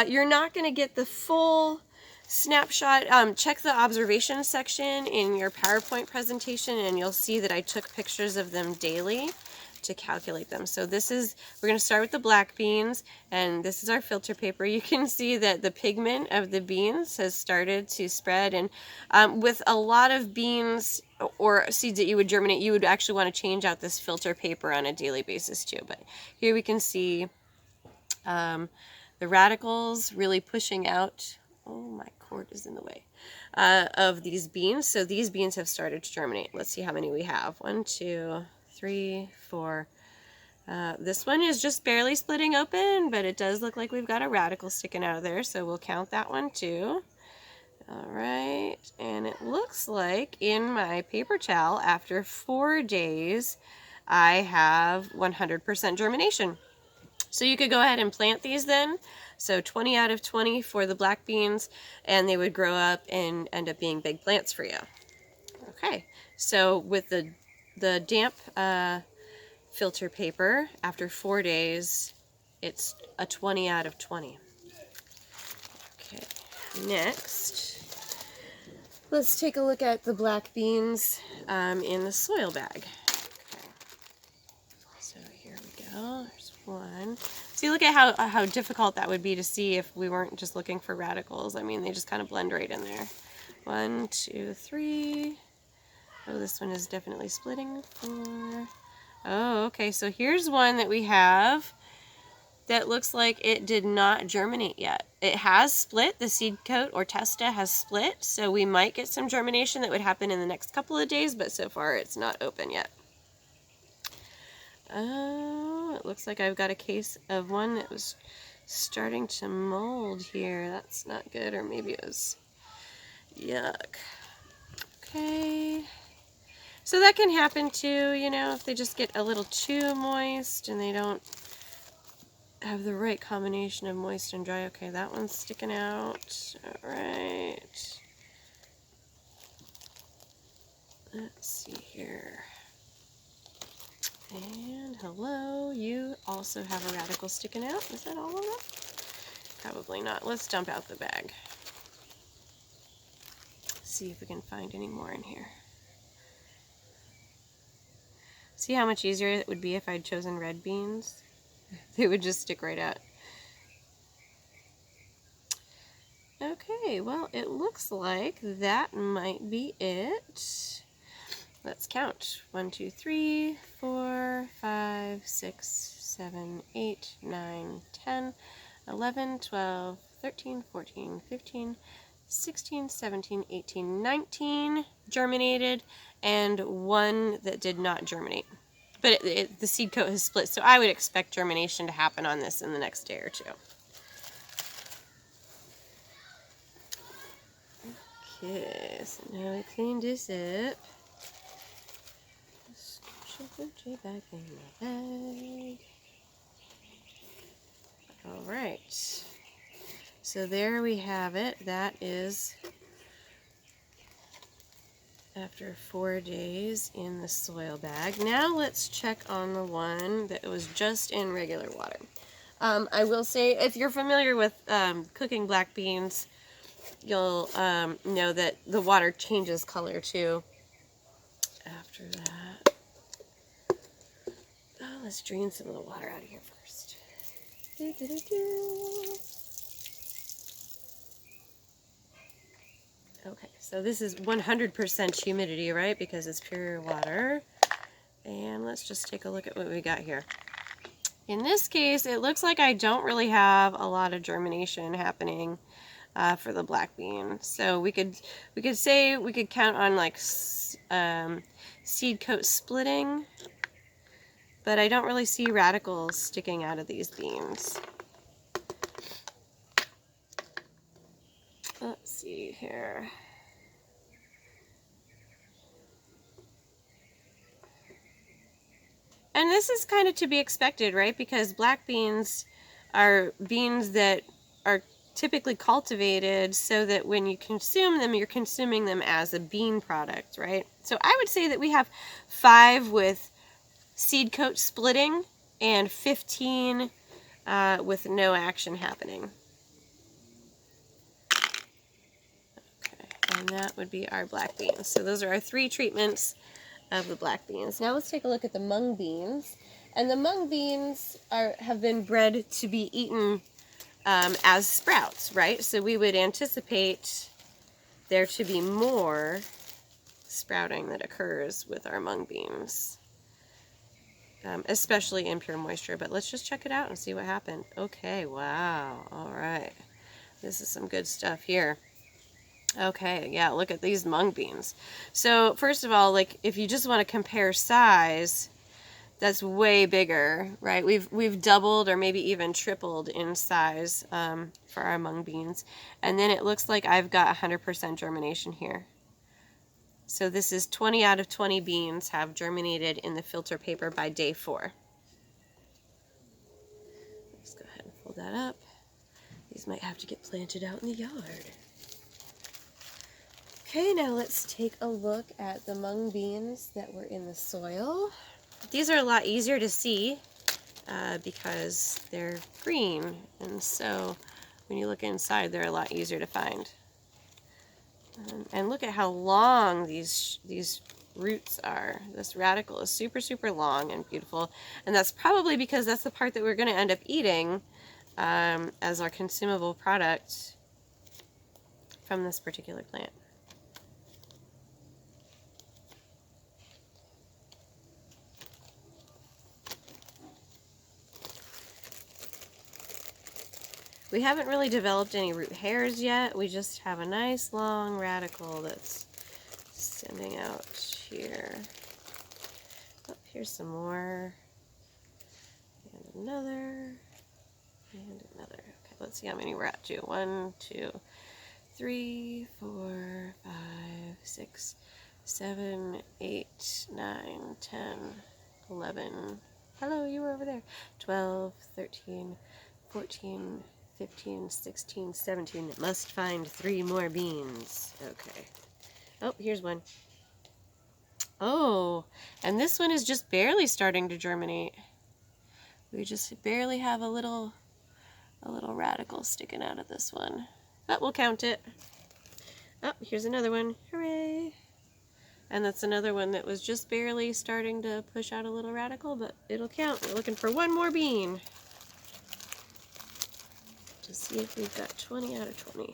You're not going to get the full snapshot. Check the observation section in your PowerPoint presentation and you'll see that I took pictures of them daily to calculate them. So we're going to start with the black beans, and this is our filter paper. You can see that the pigment of the beans has started to spread, and with a lot of beans or seeds that you would germinate, you would actually want to change out this filter paper on a daily basis too. But here we can see the radicals really pushing out. Oh, my cord is in the way of these beans. So these beans have started to germinate. Let's see how many we have. 1, 2, 3, 4. This one is just barely splitting open, but it does look like we've got a radical sticking out of there, so we'll count that one too. All right, and it looks like in my paper towel, after 4 days, I have 100% germination. So you could go ahead and plant these then. So 20 out of 20 for the black beans, and they would grow up and end up being big plants for you. Okay, so with the damp filter paper, after 4 days, it's a 20 out of 20. Okay, next, let's take a look at the black beans in the soil bag. Okay, so here we go. There's one. See, look at how difficult that would be to see if we weren't just looking for radicals. I mean, they just kind of blend right in there. 1, 2, 3. Oh, this one is definitely splitting. 4. Oh, okay, so here's one that we have that looks like it did not germinate yet. It has split, the seed coat or testa has split, so we might get some germination that would happen in the next couple of days, but so far it's not open yet. Oh, it looks like I've got a case of one that was starting to mold here. That's not good, or maybe it was yuck. Okay. So that can happen too, you know, if they just get a little too moist and they don't have the right combination of moist and dry. Okay, that one's sticking out. All right. Let's see here. And hello, you also have a radical sticking out. Is that all of them? Probably not. Let's dump out the bag. See if we can find any more in here. See how much easier it would be if I'd chosen red beans? They would just stick right out. Okay, well, it looks like that might be it. Let's count. 1, 2, 3, 4, 5, 6, 7, 8, 9, 10, 11, 12, 13, 14, 15, 16, 17, 18, 19 germinated, and one that did not germinate. But the seed coat has split, so I would expect germination to happen on this in the next day or two. Okay, so now I cleaned this up. Shove the J back in the bag. Alright. So there we have it. That is after 4 days in the soil bag. Now let's check on the one that was just in regular water. I will say, if you're familiar with cooking black beans, you'll know that the water changes color too after that. Oh, let's drain some of the water out of here first. Okay, so this is 100% humidity, right? Because it's pure water. And let's just take a look at what we got here. In this case, it looks like I don't really have a lot of germination happening for the black bean. So we could count on like seed coat splitting, but I don't really see radicals sticking out of these beans. Let's see here. And this is kind of to be expected, right? Because black beans are beans that are typically cultivated so that when you consume them, you're consuming them as a bean product, right? So I would say that we have 5 with seed coat splitting and 15 with no action happening. that would be our black beans. So those are our 3 treatments of the black beans. Now let's take a look at the mung beans. And the mung beans have been bred to be eaten as sprouts, right? So we would anticipate there to be more sprouting that occurs with our mung beans, especially in pure moisture. But let's just check it out and see what happened. Okay, wow, all right. This is some good stuff here. Okay, yeah, look at these mung beans. So first of all, like if you just want to compare size, that's way bigger, right? We've doubled or maybe even tripled in size for our mung beans. And then it looks like I've got 100% germination here. So this is 20 out of 20 beans have germinated in the filter paper by day 4. Let's go ahead and fold that up. These might have to get planted out in the yard. Okay, now let's take a look at the mung beans that were in the soil. These are a lot easier to see because they're green, and so when you look inside, they're a lot easier to find. And look at how long these roots are. This radical is super, super long and beautiful, and that's probably because that's the part that we're going to end up eating as our consumable product from this particular plant. We haven't really developed any root hairs yet. We just have a nice long radical that's sending out here. Oh, here's some more. And another. And another. Okay, let's see how many we're at to. 1, 2, 3, 4, 5, 6, 7, 8, 9, 10, 11. Hello, you were over there. 12, 13, 14, 15, 16, 17. It must find 3 more beans. Okay. Oh, here's one. Oh, and this one is just barely starting to germinate. We just barely have a little radical sticking out of this one. But we'll count it. Oh, here's another one. Hooray! And that's another one that was just barely starting to push out a little radical, but it'll count. We're looking for 1 more bean to see if we've got 20 out of 20.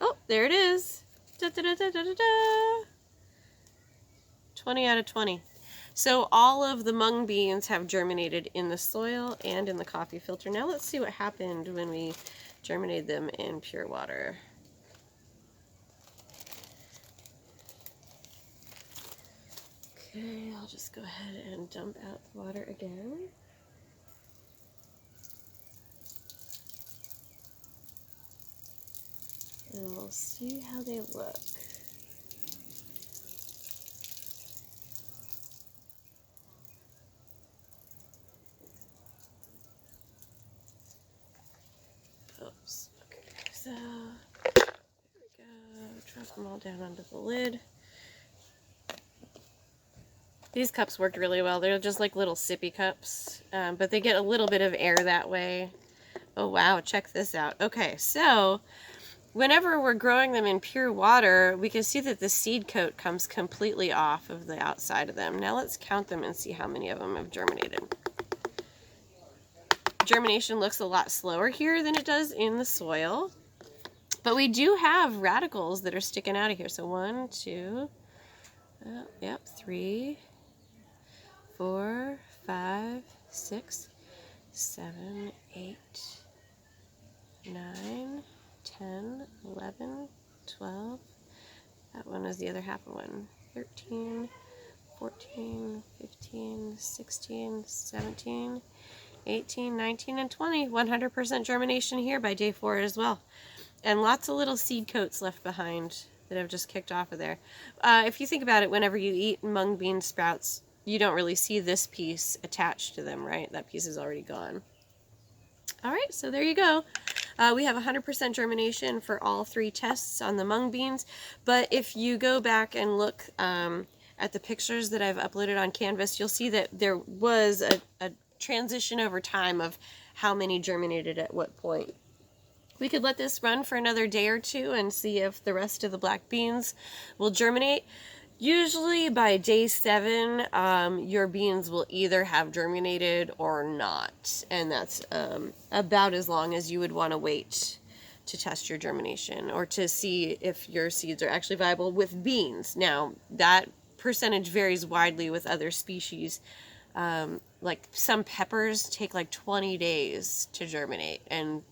Oh, there it is. Da, da, da, da, da, da. 20 out of 20. So all of the mung beans have germinated in the soil and in the coffee filter. Now let's see what happened when we germinated them in pure water. Okay, I'll just go ahead and dump out the water again. And we'll see how they look. Oops. Okay, so there we go. Drop them all down onto the lid. These cups worked really well. They're just like little sippy cups, but they get a little bit of air that way. Oh wow, check this out. Okay, so whenever we're growing them in pure water, we can see that the seed coat comes completely off of the outside of them. Now let's count them and see how many of them have germinated. Germination looks a lot slower here than it does in the soil, but we do have radicals that are sticking out of here. So 1, 2, yep, 3, 4, 5, 6, 7, 8, 9, 10, 11, 12. That one is the other half of one. 13, 14, 15, 16, 17, 18, 19, and 20. 100% germination here by day 4 as well. And lots of little seed coats left behind that have just kicked off of there. If you think about it, whenever you eat mung bean sprouts, you don't really see this piece attached to them, right? That piece is already gone. All right, so there you go. We have 100% germination for all 3 tests on the mung beans, but if you go back and look at at the pictures that I've uploaded on Canvas, you'll see that there was a transition over time of how many germinated at what point. We could let this run for another day or two and see if the rest of the black beans will germinate. Usually by day 7, your beans will either have germinated or not. And that's about as long as you would want to wait to test your germination or to see if your seeds are actually viable with beans. Now, that percentage varies widely with other species. Like some peppers take like 20 days to germinate, and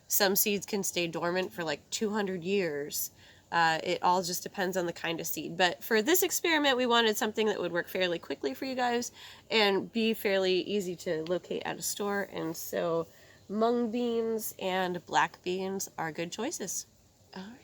some seeds can stay dormant for like 200 years. It all just depends on the kind of seed. But for this experiment, we wanted something that would work fairly quickly for you guys and be fairly easy to locate at a store. And so mung beans and black beans are good choices. All right.